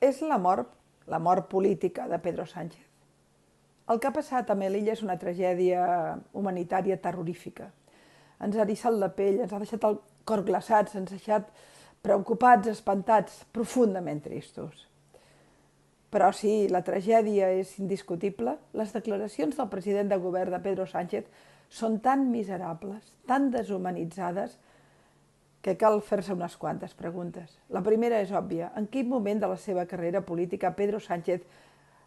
és la mort política de Pedro Sánchez. El que ha passat a Melilla és una tragèdia humanitària terrorífica. Ens ha eriçat la pell, ens ha deixat el cor glaçats, ens ha deixat preocupats, espantats, profundament tristos. Però sí, la tragèdia és indiscutible. Les declaracions del president de govern de Pedro Sánchez són tan miserables, tan deshumanitzades, que cal fer-se unes quantes preguntes. La primera és òbvia. En quin moment de la seva carrera política Pedro Sánchez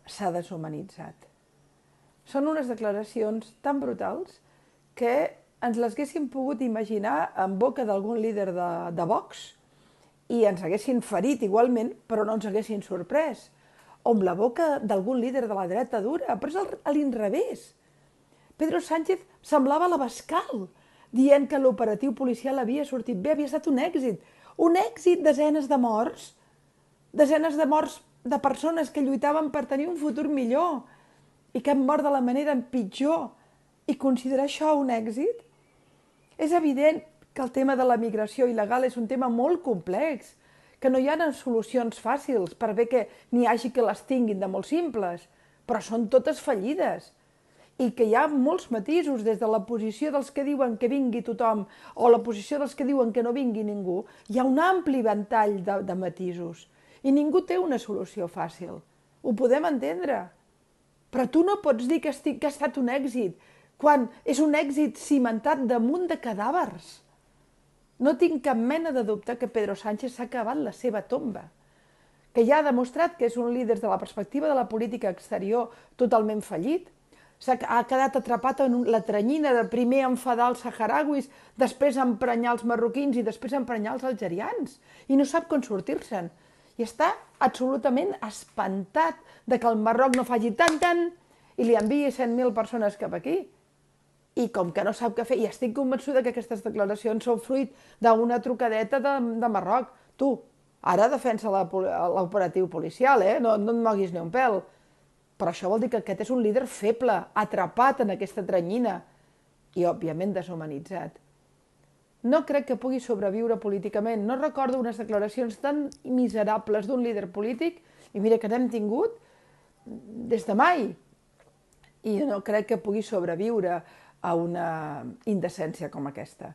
s'ha deshumanitzat? Són unes declaracions tan brutals que ens les haguéssim pogut imaginar en boca d'algun líder de Vox i ens haguessin ferit igualment, però no ens haguessin sorprès. O amb la boca d'algun líder de la dreta dura, però és a l'inrevés. Pedro Sánchez semblava l'Abascal, dient que l'operatiu policial havia sortit bé, havia estat un èxit. Un èxit, desenes de morts de persones que lluitaven per tenir un futur millor i que han mort de la manera pitjor. I considerar això un èxit? És evident que el tema de la migració il·legal és un tema molt complex, que no hi ha solucions fàcils, per bé que n'hi hagi que les tinguin de molt simples, però són totes fallides. I que hi ha molts matisos, des de la posició dels que diuen que vingui tothom o la posició dels que diuen que no vingui ningú, hi ha un ampli ventall de matisos. I ningú té una solució fàcil. Ho podem entendre. Però tu no pots dir que ha estat un èxit, quan és un èxit cimentat damunt de cadàvers. No tinc cap mena de dubte que Pedro Sánchez s'ha acabat la seva tomba, que ja ha demostrat que és un líder de la perspectiva de la política exterior totalment fallit, ha quedat atrapat en la tranyina de primer enfadar els saharauis, després emprenyar els marroquins i després emprenyar els algerians, i no sap com sortir-se'n. I està absolutament espantat de que el Marroc no faci tant i li enviï 100.000 persones cap aquí. I com que no sap què fer, i estic convençuda que aquestes declaracions són fruit d'una trucadeta de Marroc. Tu, ara defensa l'operatiu policial, no et moguis ni un pèl. Però això vol dir que aquest és un líder feble, atrapat en aquesta tranyina i, òbviament, deshumanitzat. No crec que pugui sobreviure políticament. No recordo unes declaracions tan miserables d'un líder polític, i mira que n'hem tingut des de mai. I no crec que pugui sobreviure a una indecència com aquesta.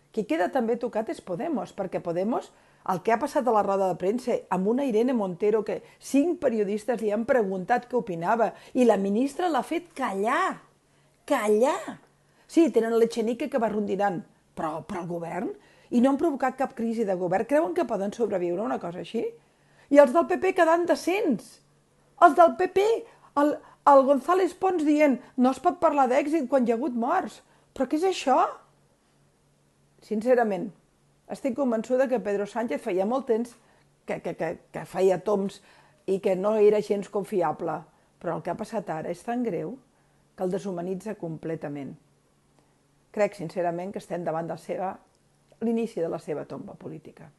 Qui queda també tocat és Podemos, perquè Podemos, el que ha passat a la roda de premsa amb una Irene Montero que 5 periodistes li han preguntat què opinava i la ministra l'ha fet callar. Callar! Sí, tenen l'Echenique que va rondinant, però el govern? I no han provocat cap crisi de govern. Creuen que poden sobreviure una cosa així? I els del PP quedant decents. Els del PP, el González Pons dient no es pot parlar d'èxit quan hi ha hagut morts. Però què és això? Sincerament, estic convençuda que Pedro Sánchez feia molt temps que feia toms i que no era gens confiable. Però el que ha passat ara és tan greu que el deshumanitza completament. Crec, sincerament, que estem davant de l'inici de la seva tomba política.